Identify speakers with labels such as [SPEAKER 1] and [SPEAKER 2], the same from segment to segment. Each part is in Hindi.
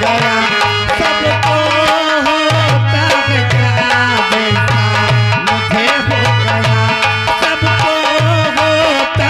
[SPEAKER 1] गया सबको होता है क्या जैसा मुझे हो गया सबको होता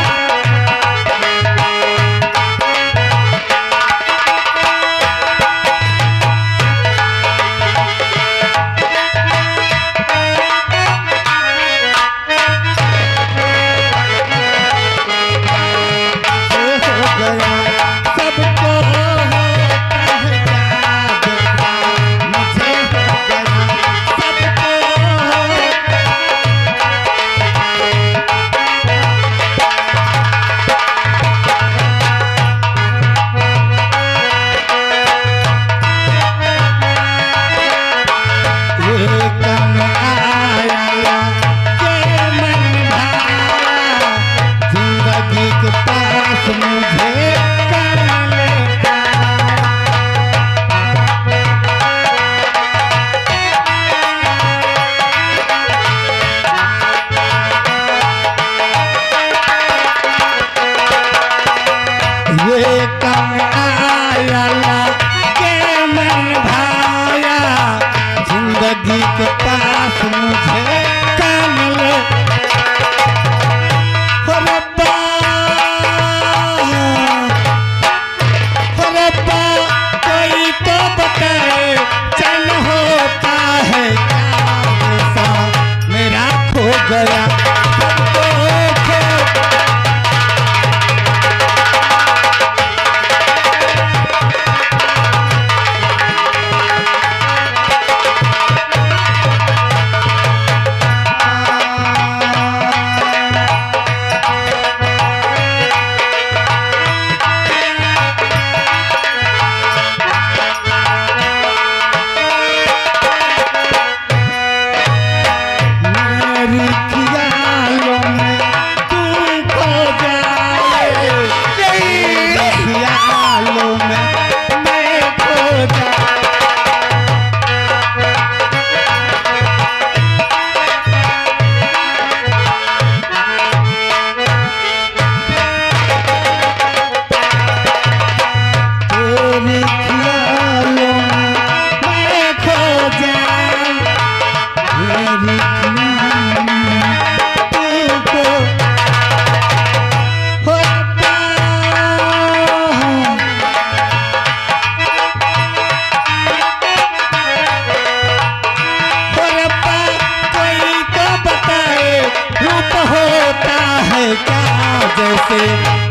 [SPEAKER 1] जैसे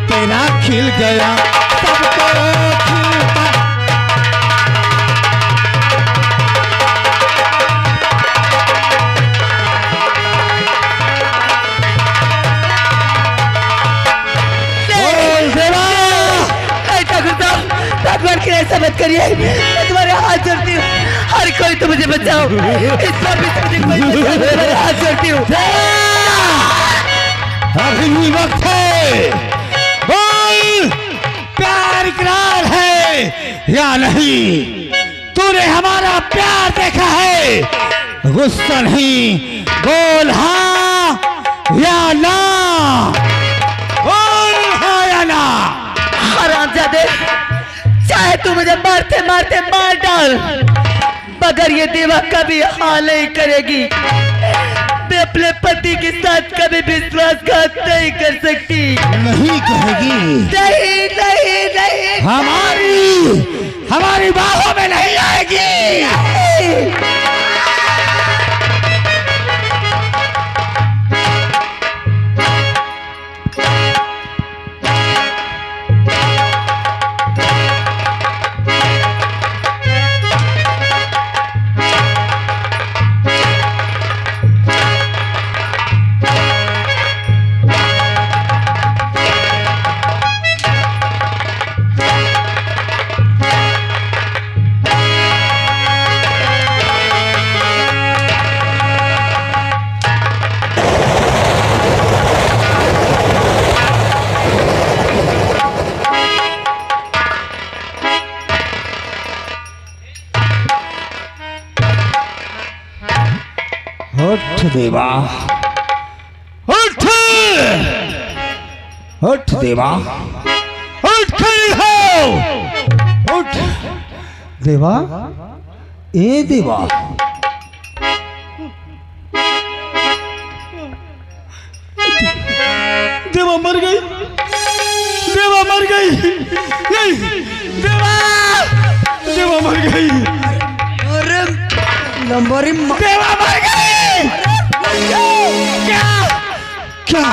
[SPEAKER 1] तेरा खिल गया सबको खिलता
[SPEAKER 2] भगवान की ऐसा मत करिए, मैं तुम्हारे हाथ जोड़ती हूँ, हर कोई तो मुझे बचाओ, इस बार भी मुझे कोई बचाओ, तुम्हारे हाथ जोड़ती हूँ।
[SPEAKER 1] अभी वक्त है, बोल प्यार इकरार है या नहीं? तूने हमारा प्यार देखा है? गुस्सा नहीं, बोल हाँ या ना, बोल हाँ या ना।
[SPEAKER 2] हरामजादे, चाहे तू मुझे मारते मारते मार डाल, मगर ये देवा कभी हाल नहीं करेगी। मैं अपने पति के साथ कभी विश्वासघात नहीं कर सकती।
[SPEAKER 1] नहीं कहेगी?
[SPEAKER 2] नहीं नहीं नहीं,
[SPEAKER 1] हमारी बाहों में नहीं आएगी।
[SPEAKER 2] नहीं।
[SPEAKER 1] उठ देवा, उठ उठ देवा, उठ खड़ी हो, उठ देवा, ए देवा, देवा मर गई, देवा मर गई, नहीं, देवा, देवा मर गई,
[SPEAKER 2] अरे लंबरी
[SPEAKER 1] देवा मर गई। क्या क्या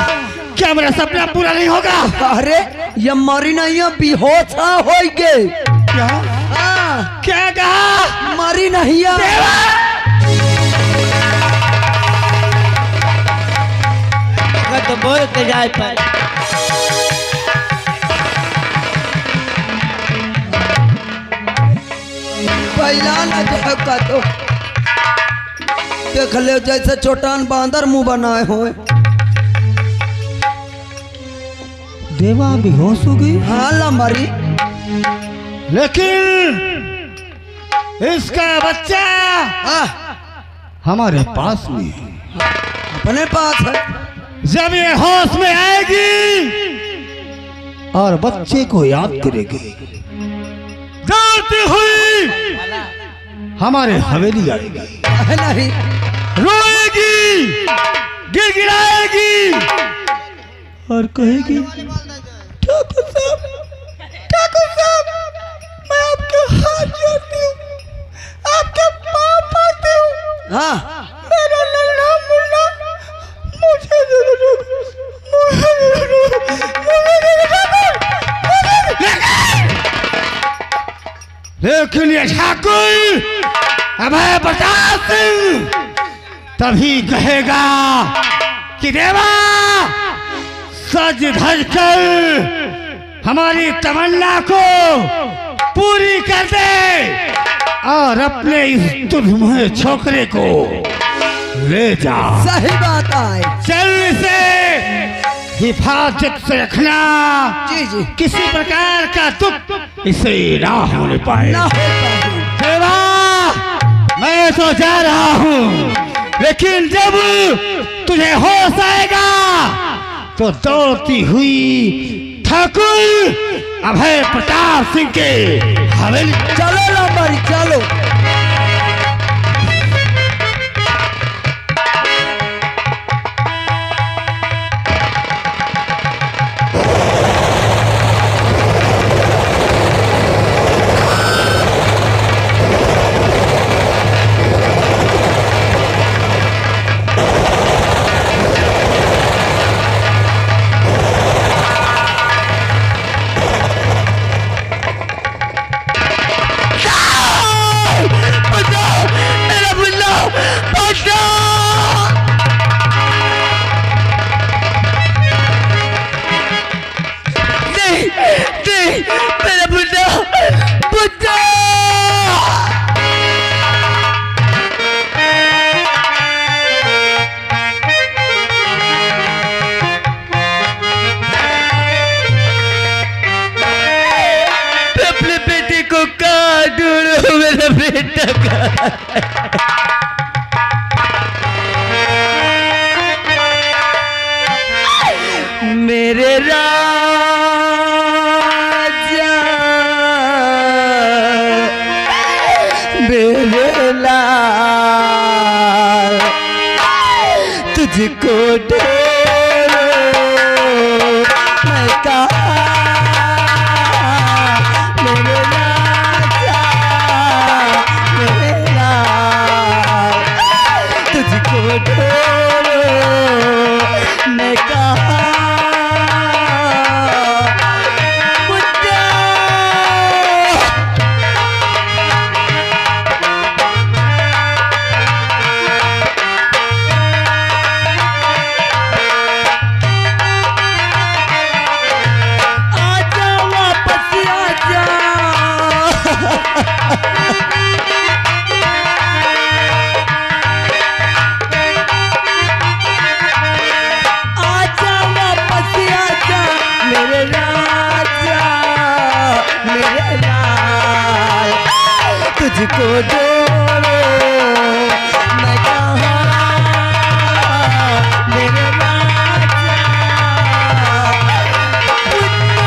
[SPEAKER 1] क्या मेरा सपना पूरा नहीं होगा?
[SPEAKER 2] अरे ये मरी नहीं है, बेहोश हो गए।
[SPEAKER 1] क्या
[SPEAKER 2] हाँ,
[SPEAKER 1] क्या कहा?
[SPEAKER 2] मरी नहीं है।
[SPEAKER 1] देवा,
[SPEAKER 2] तो बोल के जाए पर पहला न का तो देख ले जैसे चोटान बांदर मुंह बनाए हुए।
[SPEAKER 1] देवा बेहोश हो गई।
[SPEAKER 2] हाँ लंबरी,
[SPEAKER 1] लेकिन इसका बच्चा
[SPEAKER 2] हाँ,
[SPEAKER 1] हमारे पास में है।
[SPEAKER 2] अपने पास है।
[SPEAKER 1] जब ये होश में आएगी और बच्चे को याद करेगी, दौड़ती हुई हमारे हवेली आएगी,
[SPEAKER 2] है नहीं
[SPEAKER 1] रोएगी, गिड़गिड़ाएगी और कहेगी, ठाकुर साहब, ठाकुर साहब, मैं आपके हाथ जोड़ती हूँ, आपके पाँव पड़ती हूँ।
[SPEAKER 2] हाँ,
[SPEAKER 1] मेरा लल्ला मुन्ना मुझे लेकिन ये ठाकुर अभय प्रताप सिंह तभी कहेगा कि देवा सज धज कर हमारी तमन्ना को पूरी कर दे और अपने इस दुर्मय छोकरे को ले जा।
[SPEAKER 2] सही बात है।
[SPEAKER 1] चल इसे हिफाजत से रखना,
[SPEAKER 2] जी जी,
[SPEAKER 1] किसी प्रकार का दुख इसे ना होने पाए।
[SPEAKER 2] ना हो पाए।
[SPEAKER 1] देवा, मैं तो जा रहा हूँ, लेकिन जब तुझे होश आएगा तो दौड़ती हुई ठाकुर अभय प्रताप सिंह के हवेली
[SPEAKER 2] चलो लंबरी चलो। मेरे राजा मेरे लाल तुझको ढूंढूं मैं कहाँ, मेरे राजा मेरे लाल तुझको ढूंढूं मैं कहाँ। तुझको जोड़ो मैं कहाँ, मेरे राजा पुत्र।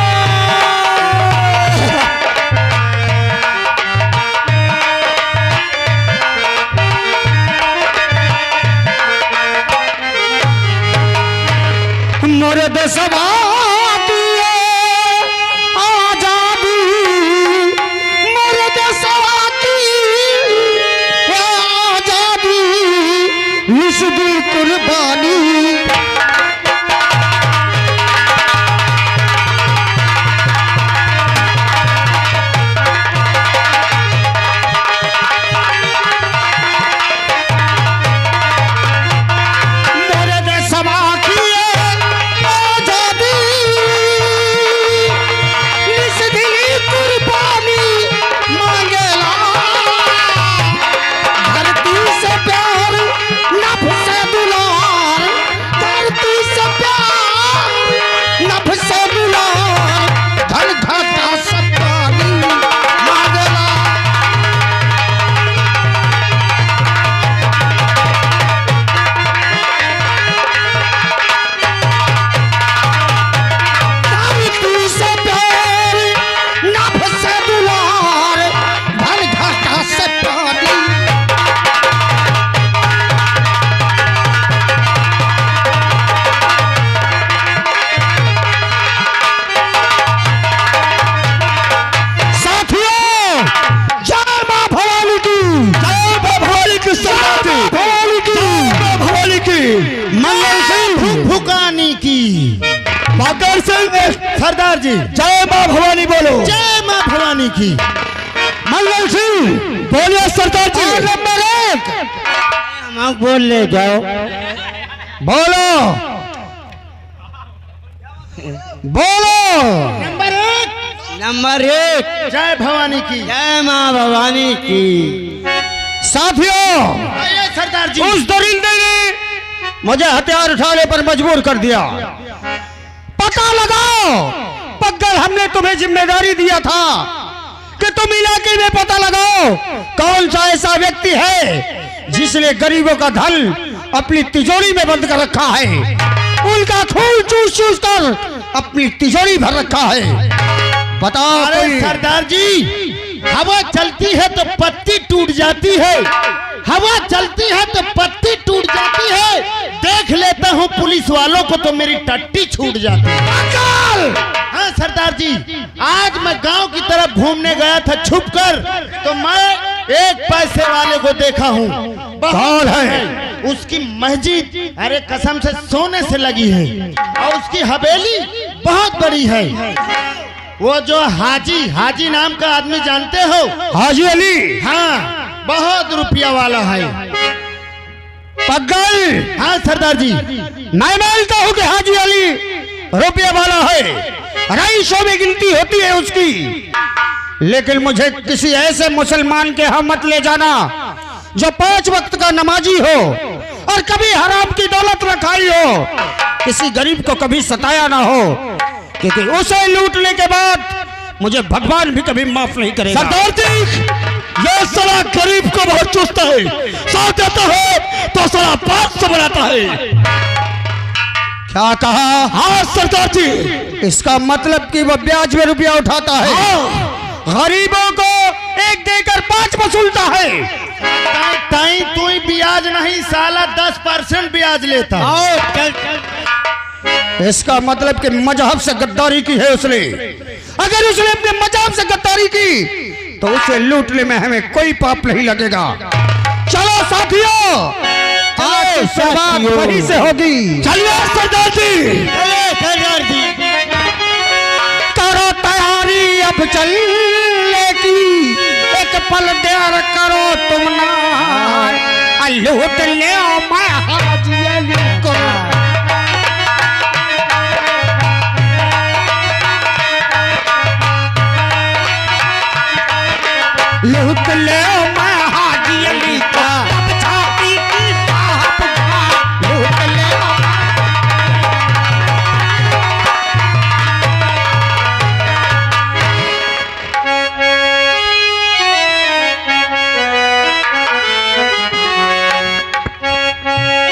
[SPEAKER 1] सरदार जी।
[SPEAKER 3] जय माँ भवानी बोलो।
[SPEAKER 1] जय माँ भवानी की।
[SPEAKER 3] मंगल सिंह बोलिए सरदार जी।
[SPEAKER 1] नंबर 1
[SPEAKER 3] हम बोल ले जाओ। बोलो बोलो।
[SPEAKER 1] नंबर 1 जय भवानी की।
[SPEAKER 3] जय माँ भवानी की। साथियों,
[SPEAKER 1] सरदार जी।
[SPEAKER 3] उस दरिंदे ने मुझे हथियार उठाने पर मजबूर कर दिया। पता लगाओ पगल, हमने तुम्हें जिम्मेदारी दिया था कि तुम इलाके में पता लगाओ कौन सा ऐसा व्यक्ति है जिसने गरीबों का धन अपनी तिजोरी में बंद कर रखा है, उनका खून चूस चूस कर अपनी तिजोरी भर रखा है। बताओ।
[SPEAKER 1] अरे सरदार जी, हवा चलती है तो पत्ती टूट जाती है, हवा चलती है तो पत्ती टूट जाती है। देख लेता हूँ पुलिस वालों को तो मेरी टट्टी छूट जाती है। हाँ सरदार जी, आज मैं गांव की तरफ घूमने गया था छुपकर, तो मैं एक पैसे वाले को देखा हूँ।
[SPEAKER 3] कौन है?
[SPEAKER 1] उसकी मस्जिद अरे कसम से सोने से लगी है और उसकी हवेली बहुत बड़ी है। वो जो हाजी नाम का आदमी जानते हो?
[SPEAKER 3] हाजी अली।
[SPEAKER 1] हाँ, बहुत रुपया वाला है।
[SPEAKER 3] पगल।
[SPEAKER 1] हाँ सरदार जी।
[SPEAKER 3] मैं मानता हूँ कि हाजी अली रुपया वाला है, रईसों में गिनती होती है उसकी, लेकिन मुझे किसी ऐसे मुसलमान के यहाँ मत ले जाना जो 5 वक्त का नमाजी हो और कभी हराम की दौलत न खाई हो, किसी गरीब को कभी सताया ना हो, क्योंकि उसे लूटने के बाद मुझे भगवान भी कभी माफ नहीं करेगा।
[SPEAKER 1] सरदार जी,
[SPEAKER 3] ये साला गरीब को बहुत चूसता है, साथ देता है तो साला 500 बनाता है। क्या कहा?
[SPEAKER 1] हाँ सरदार जी।
[SPEAKER 3] इसका मतलब कि वो ब्याज में रुपया उठाता है। गरीबों को 1 देकर 5 वसूलता है।
[SPEAKER 1] ताई तू ब्याज नहीं साला 10% ब्याज लेता।
[SPEAKER 3] इसका मतलब कि मजहब से गद्दारी की है उसने। अगर उसने अपने मजहब से गद्दारी की तो उसे लूटने में हमें कोई पाप नहीं लगेगा। चलो साथियों, आज शुरुआत वहीं से होगी।
[SPEAKER 1] चलिए सरदार जी।
[SPEAKER 3] सरदार जी, करो तैयारी अब चलने की, एक पल देर करो तुम ना, लूट ले मैं हाजी अली को। लूट ले मैं हाजी अली का, छाती की ताप का, लूट ले।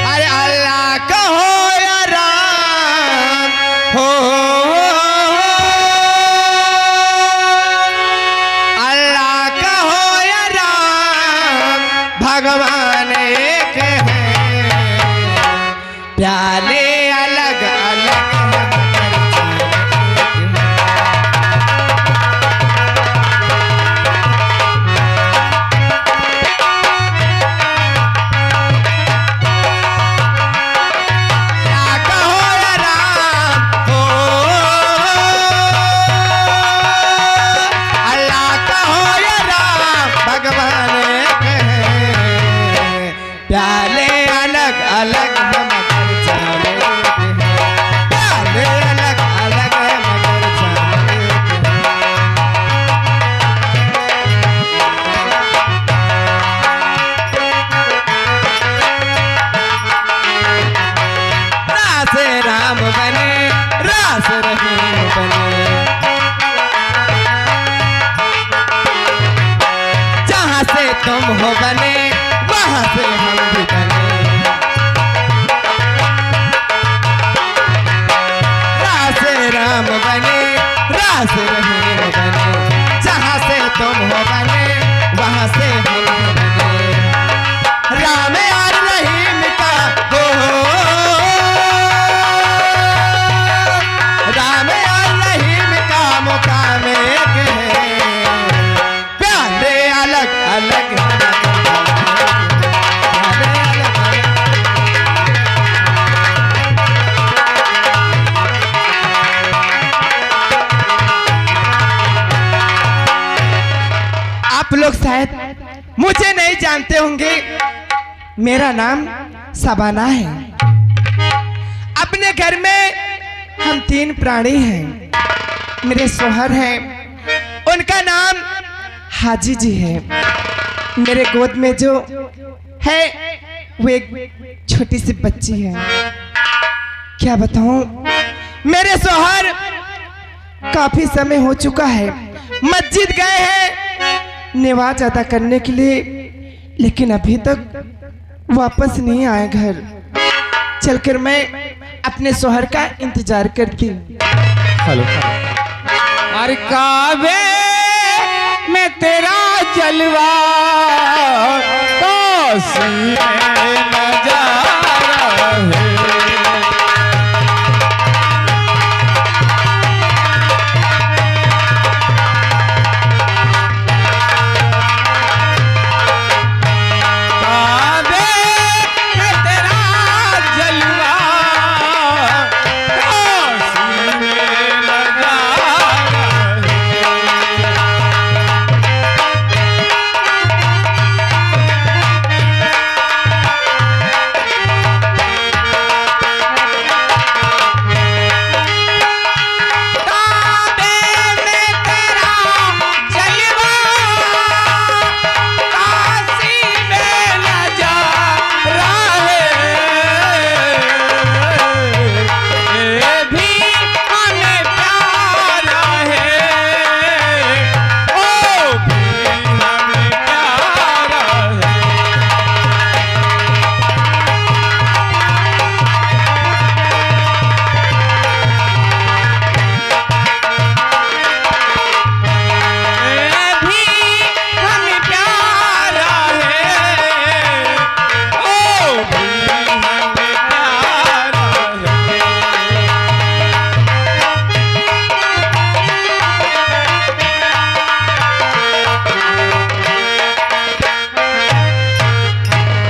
[SPEAKER 1] अरे अल्लाह का हो या राम हो, अल्लाह का हो या राम, भगवान एक है, प्याले अलग अलग तुम हो बने वहां से हम भी बने, रास राम बने रास रहीम बने, जहां से तुम हो बने वहां से हम भी बने, राम और रहीम का हो, राम और रहीम का मुकाम एक है, प्यारे अलग अलग
[SPEAKER 4] आप लोग शायद मुझे नहीं जानते होंगे, मेरा नाम शबाना है। अपने घर में हम 3 प्राणी हैं। मेरे शोहर हैं, उनका नाम हाजी जी है। मेरे गोद में जो है वो एक छोटी सी बच्ची है। क्या बताऊं, मेरे शोहर काफी समय हो चुका है, मस्जिद गए हैं नमाज अदा करने के लिए, लेकिन अभी तक वापस नहीं आए घर। चलकर मैं अपने शोहर का इंतजार करती हूँ।
[SPEAKER 3] हेलो।
[SPEAKER 5] अरे काबे में तेरा जलवा काशी में नजारा है।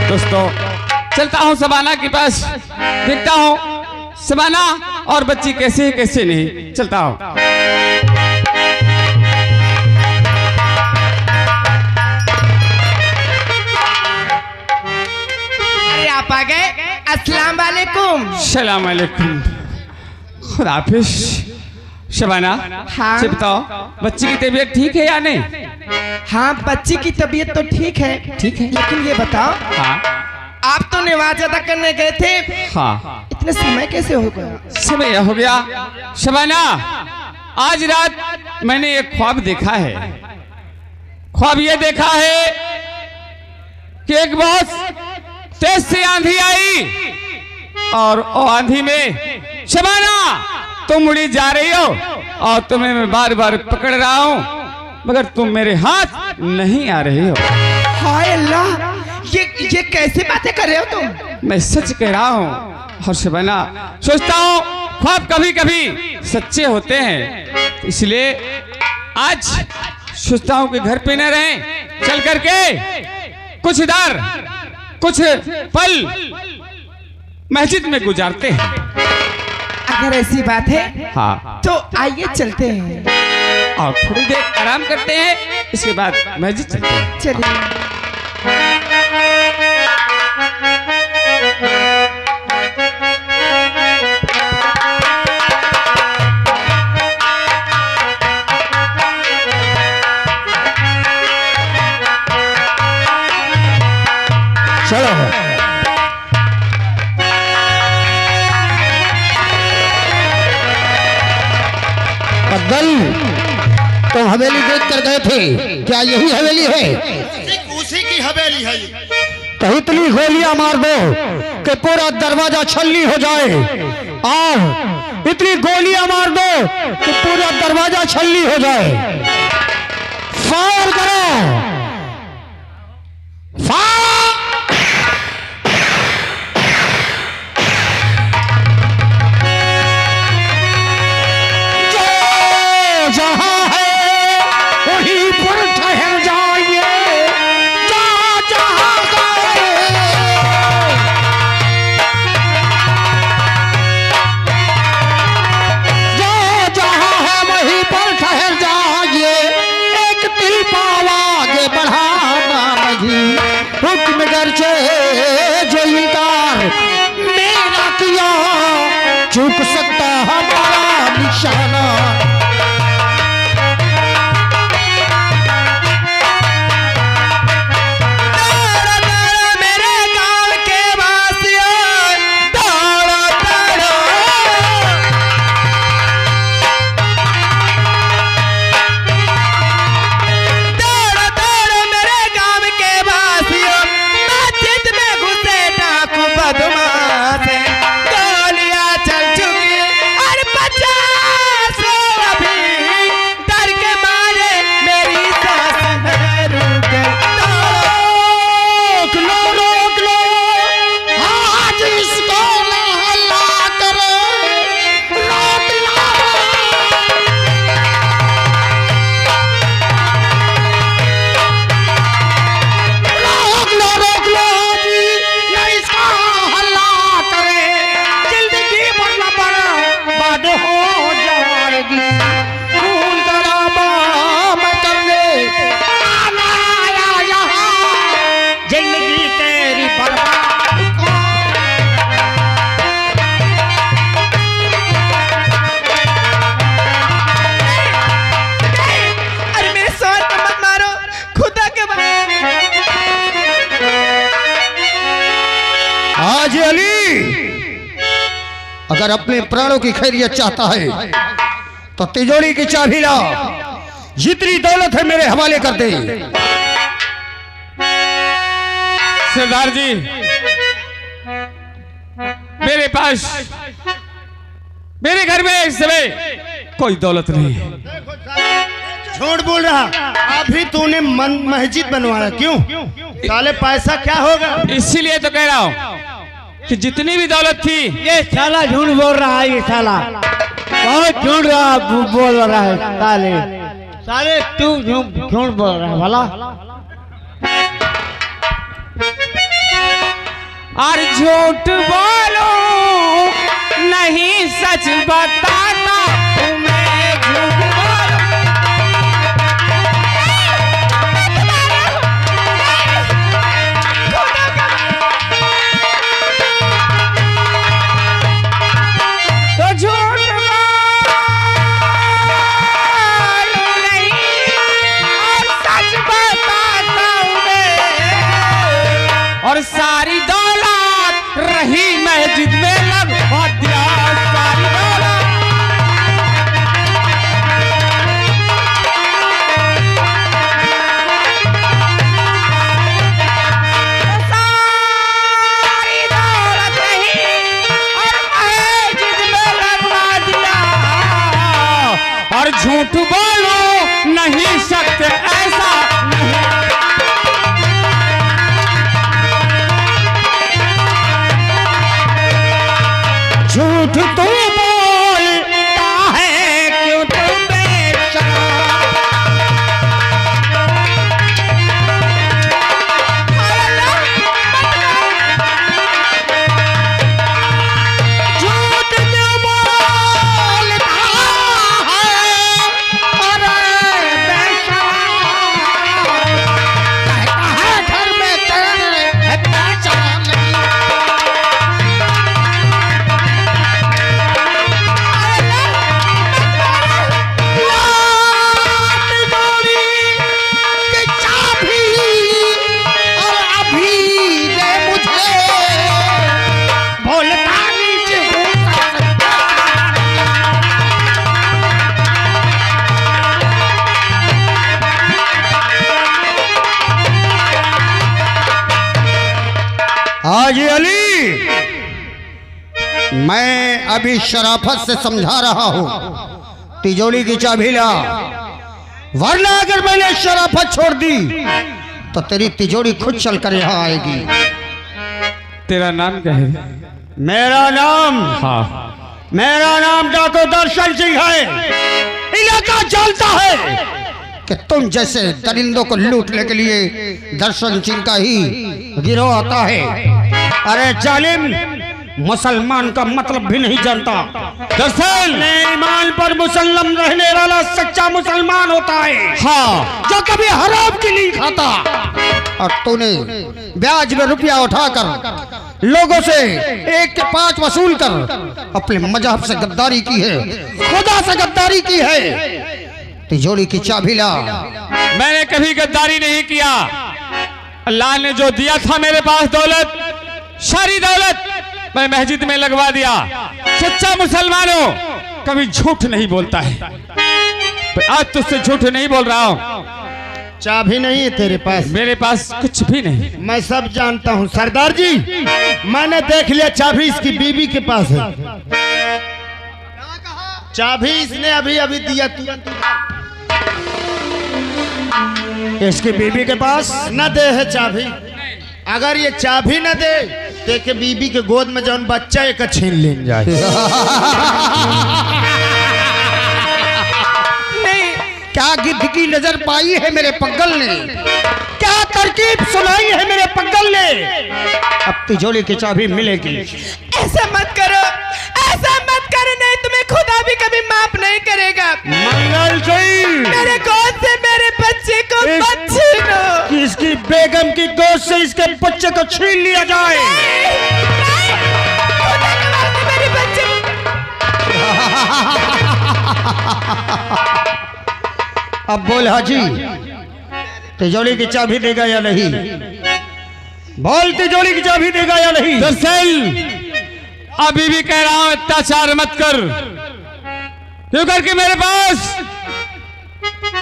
[SPEAKER 5] दोस्तों चलता हूँ शबाना के पास, देखता हूँ शबाना और बच्ची कैसे है कैसे नहीं। चलता हूँ।
[SPEAKER 4] अरे आप आ गए, अस्सलाम वालेकुम।
[SPEAKER 5] सलाम अलैकुम। खुदा हाफिज। शबाना,
[SPEAKER 4] हाँ।
[SPEAKER 5] से बताओ बच्ची की तबीयत ठीक है या नहीं?
[SPEAKER 4] हाँ, बच्ची की तबीयत तो ठीक है।
[SPEAKER 5] ठीक है।
[SPEAKER 4] लेकिन ये बताओ,
[SPEAKER 5] हाँ
[SPEAKER 4] आप तो नमाज अदा करने गए थे,
[SPEAKER 5] हाँ।
[SPEAKER 4] इतने समय कैसे हो गया?
[SPEAKER 5] समय हो गया शबाना, आज रात मैंने एक ख्वाब देखा है। ख्वाब ये देखा है कि एक बहुत तेज से आंधी आई और आंधी में शबाना तुम उड़ी जा रही हो और तुम्हें मैं बार बार पकड़ रहा हूं, मगर तुम मेरे हाथ नहीं आ रही हो।
[SPEAKER 4] हाय अल्लाह, ये कैसी बातें कर रहे हो तुम?
[SPEAKER 5] मैं सच कह रहा हूँ। और शबाना, सोचता हूँ ख्वाब कभी कभी सच्चे होते हैं, इसलिए आज सोचता हूँ कि घर पे न रहें, चल करके कुछ इधर कुछ पल मस्जिद में गुजारते हैं।
[SPEAKER 4] अगर ऐसी बात है
[SPEAKER 5] हाँ,
[SPEAKER 4] तो आइए चलते हैं।
[SPEAKER 5] और थोड़ी देर आराम करते हैं, इसके बाद मस्जिद चलते हैं।
[SPEAKER 4] चलिए।
[SPEAKER 3] चलो। बदल, तुम हवेली देख कर गए थे, क्या यही हवेली है?
[SPEAKER 1] उसी की हवेली है ये।
[SPEAKER 3] तो इतनी गोलियां मार दो कि पूरा दरवाजा छलनी हो जाए, और इतनी गोलियां मार दो कि पूरा दरवाजा छलनी हो जाए। फायर करो, फायर। जो जहां है वहीं पर ठहर जाइए, जहां जहां गए। जो जहां है वहीं पर ठहर जाइए, अगर अपने प्राणों की खैरियत चाहता है तो तिजोरी की चाबी ला, जितनी दौलत है मेरे हवाले कर दे।
[SPEAKER 5] सरदार जी, मेरे पास, मेरे घर में इस समय कोई दौलत नहीं है।
[SPEAKER 1] झूठ बोल रहा, अभी तूने मस्जिद बनवाया, क्यों? साले पैसा क्या होगा?
[SPEAKER 5] इसीलिए तो कह रहा हूँ कि जितनी भी दौलत थी,
[SPEAKER 3] ये साला झूठ बोल रहा है, ये साला बहुत झूठ बोल रहा है। साले साले तू झूठ बोल रहा है भला।
[SPEAKER 5] और झूठ बोलो नहीं सच बताता तुम्हें, झूठ बोलो। तो झूठ बोलो नहीं और सच बताता हूँ मैं, और सारी दौलत रही मस्जिद में लगवा दिया, सारी दौलत। सारी दौलत रही और मस्जिद में लगवा दिया, और झूठ बोलो नहीं सकते ऐसा नहीं।
[SPEAKER 3] झूठ तू बोलता है क्यों तू बेशरम। झूठ क्यों बोलता है अरे बेशरम। कहता है घर में तेरे बेशरम नहीं। हाजी अली, मैं अभी शराफत से समझा रहा हूं, तिजोरी की चाबी ला, वरना अगर मैंने शराफत छोड़ दी तो तेरी तिजोरी खुद चल कर यहाँ आएगी।
[SPEAKER 5] तेरा नाम क्या है?
[SPEAKER 3] मेरा नाम,
[SPEAKER 5] हाँ,
[SPEAKER 3] मेरा नाम डाको दर्शन सिंह है। इलाका जानता है कि तुम जैसे दरिंदों को लूटने के लिए दर्शन सिंह का ही गिरोह आता है। अरे जालिम, मुसलमान का मतलब भी नहीं जानता। दरअसल ईमान पर मुसल्लम रहने वाला सच्चा मुसलमान होता है,
[SPEAKER 5] हाँ,
[SPEAKER 3] जो कभी हराम की नहीं खाता। और तूने ब्याज में रुपया उठाकर लोगों से 1 के 5 वसूल कर अपने मजहब से गद्दारी की है, खुदा से गद्दारी की है। तिजोरी की चाबी ला।
[SPEAKER 5] मैंने कभी गद्दारी नहीं किया। अल्लाह ने जो दिया था मेरे पास दौलत, सारी दौलत मैं मस्जिद में लगवा दिया। सच्चा मुसलमान हो, कभी झूठ नहीं बोलता है। तो आज तुझसे झूठ नहीं बोल रहा हूँ।
[SPEAKER 1] चाबी नहीं है तेरे पास?
[SPEAKER 5] मेरे पास कुछ भी नहीं।
[SPEAKER 1] मैं सब जानता हूँ सरदार जी, मैंने देख लिया, चाबी इसकी बीबी के पास है। चाबी इसने अभी अभी दिया तुरंत।
[SPEAKER 3] इसकी बीबी के पास
[SPEAKER 1] न दे है चाबी। अगर ये चाबी न दे तो के बीबी के गोद में जौन बच्चा एक छीन ले जाए।
[SPEAKER 3] नहीं, क्या गिद्ध की नजर पाई है मेरे पग्गल ने, क्या तरकीब सुनाई है मेरे पग्गल ने। अब तिजोरी की चाबी मिलेगी।
[SPEAKER 4] ऐसा मत करो, ऐसा मत करो, नहीं तुम्हें खुदा भी कभी माफ नहीं करेगा।
[SPEAKER 3] मंगल
[SPEAKER 4] मेरे गोद से मेरे बच्चे को मत छीनो।
[SPEAKER 3] कि इसकी बेगम की गोद से इसके बच्चे को छीन लिया जाए।
[SPEAKER 4] खुदा के वास्ते मेरे बच्चे।
[SPEAKER 3] अब बोल हाजी, तिजोरी की चाबी देगा या नहीं? बोल, तिजोरी की चाबी देगा या नहीं?
[SPEAKER 5] दरअसल अभी भी कह रहा हूं अत्याचार मत कर, क्यों करके मेरे पास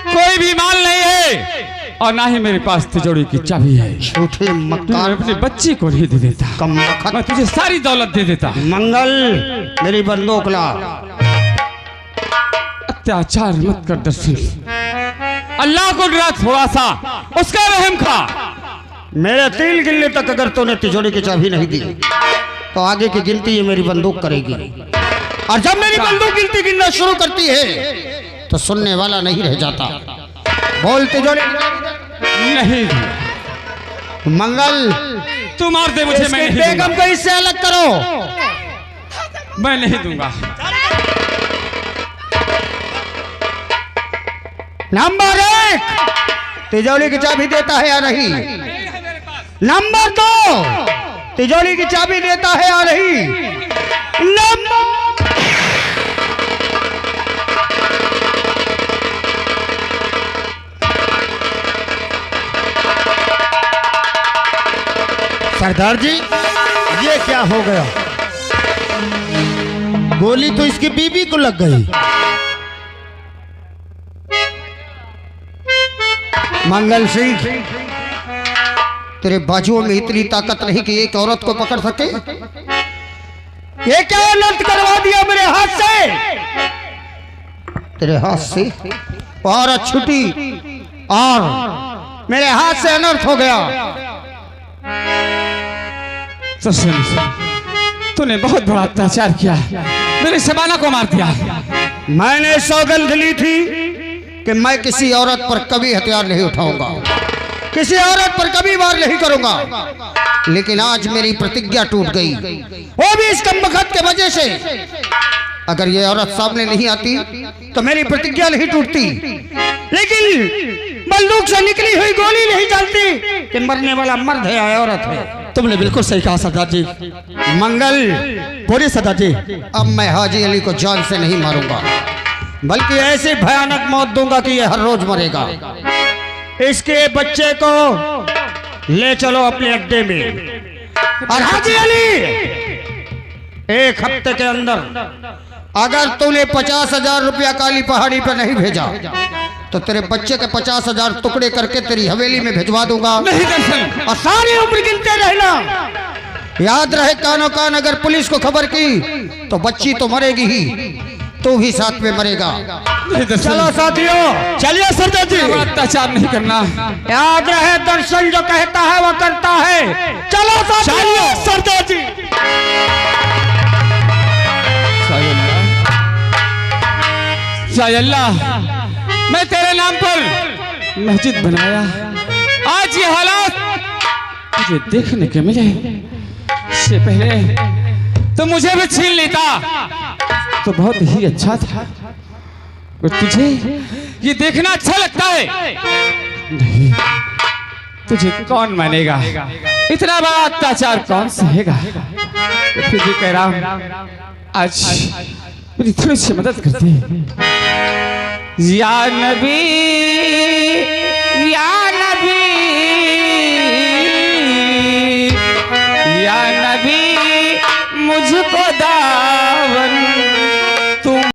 [SPEAKER 5] कोई भी माल नहीं है और ना ही मेरे पास तिजोरी की चाबी है।
[SPEAKER 3] झूठे
[SPEAKER 5] मैं
[SPEAKER 3] मक्कार,
[SPEAKER 5] अपने बच्चे को नहीं दे देता,
[SPEAKER 3] कम
[SPEAKER 5] मैं तुझे सारी दौलत दे देता।
[SPEAKER 3] मंगल मेरी बंदूक ला।
[SPEAKER 5] अत्याचार मत कर दर्शन, अल्लाह को डरा थोड़ा सा, उसका रहम खा।
[SPEAKER 3] मेरे 3 गिनने तक अगर तूने तिजोरी की चाबी नहीं दी तो आगे की गिनती ये मेरी बंदूक करेगी, और जब मेरी बंदूक गिनना शुरू करती है तो सुनने वाला नहीं रह जाता। बोल तिजोरी।
[SPEAKER 5] नहीं
[SPEAKER 3] मंगल
[SPEAKER 5] तू मार दे मुझे, मैं नहीं
[SPEAKER 3] बेगम
[SPEAKER 5] दूंगा।
[SPEAKER 3] को इससे अलग करो।
[SPEAKER 5] मैं नहीं दूंगा।
[SPEAKER 3] नंबर 1 तिजोरी की चाबी देता है या नहीं? नंबर 2 तिजोरी की चाबी देता है या नहीं? नंबर
[SPEAKER 1] सरदार जी, ये क्या हो गया? गोली तो इसकी बीबी को लग गई।
[SPEAKER 3] मंगल सिंह, तेरे बाजुओं में इतनी ताकत नहीं कि एक औरत को पकड़ सके? ये क्या अनर्थ करवा दिया मेरे हाथ से? तेरे हाथ से औरत छुटी और मेरे हाथ से अनर्थ हो गया।
[SPEAKER 5] तूने बहुत बड़ा अत्याचार किया, मेरे शबाना को मार दिया।
[SPEAKER 3] मैंने सौगंध ली थी कि मैं किसी औरत पर कभी हथियार नहीं उठाऊंगा, किसी औरत पर कभी वार नहीं करूंगा, लेकिन आज मेरी प्रतिज्ञा टूट गई, वो भी इस कमबख्त के वजह से। अगर ये औरत सामने नहीं आती तो मेरी प्रतिज्ञा नहीं टूटती, लेकिन बंदूक से निकली हुई गोली नहीं चलती कि मरने वाला मर्द है या औरत है।
[SPEAKER 1] तुमने बिल्कुल सही कहा सरदार जी।
[SPEAKER 3] मंगल,
[SPEAKER 1] बोलिए सरदार जी।
[SPEAKER 3] अब मैं हाजी अली को जान से नहीं मारूंगा, बल्कि ऐसी भयानक मौत दूंगा कि यह हर रोज मरेगा। इसके बच्चे को ले चलो अपने अड्डे में, और हाजी अली 1 हफ्ते के अंदर अगर तूने 50,000 रुपया काली पहाड़ी पर नहीं भेजा तो तेरे बच्चे के 50,000 टुकड़े करके तेरी हवेली में भिजवा दूंगा।
[SPEAKER 5] नहीं दर्शन,
[SPEAKER 3] और सारी उम्र गिनते रहना। याद रहे, कानो कान अगर पुलिस को खबर की तो बच्ची तो मरेगी ही, तू भी साथ में मरेगा।
[SPEAKER 5] नहीं दर्शन।
[SPEAKER 3] चलो साथियों,
[SPEAKER 1] चलिए सरदार जी।
[SPEAKER 5] अत्याचार नहीं करना।
[SPEAKER 3] याद रहे, दर्शन जो कहता है वो करता है। चलो साथियों।
[SPEAKER 1] चलिए सरदार जी।
[SPEAKER 5] अल्लाह, मैं तेरे नाम पर मस्जिद बनाया, आज ये हालात मुझे देखने के मिले। इससे पहले तो मुझे भी छीन लेता तो बहुत ही अच्छा था, और तुझे ये देखना अच्छा लगता है। नहीं, तुझे कौन मानेगा, इतना बड़ा अत्याचार कौन सहेगा। तो फिर भी कह रहा हूं, आज मेरी थोड़ी सी मदद करते हैं। या नबी, या नबी, या नबी, मुझको दावन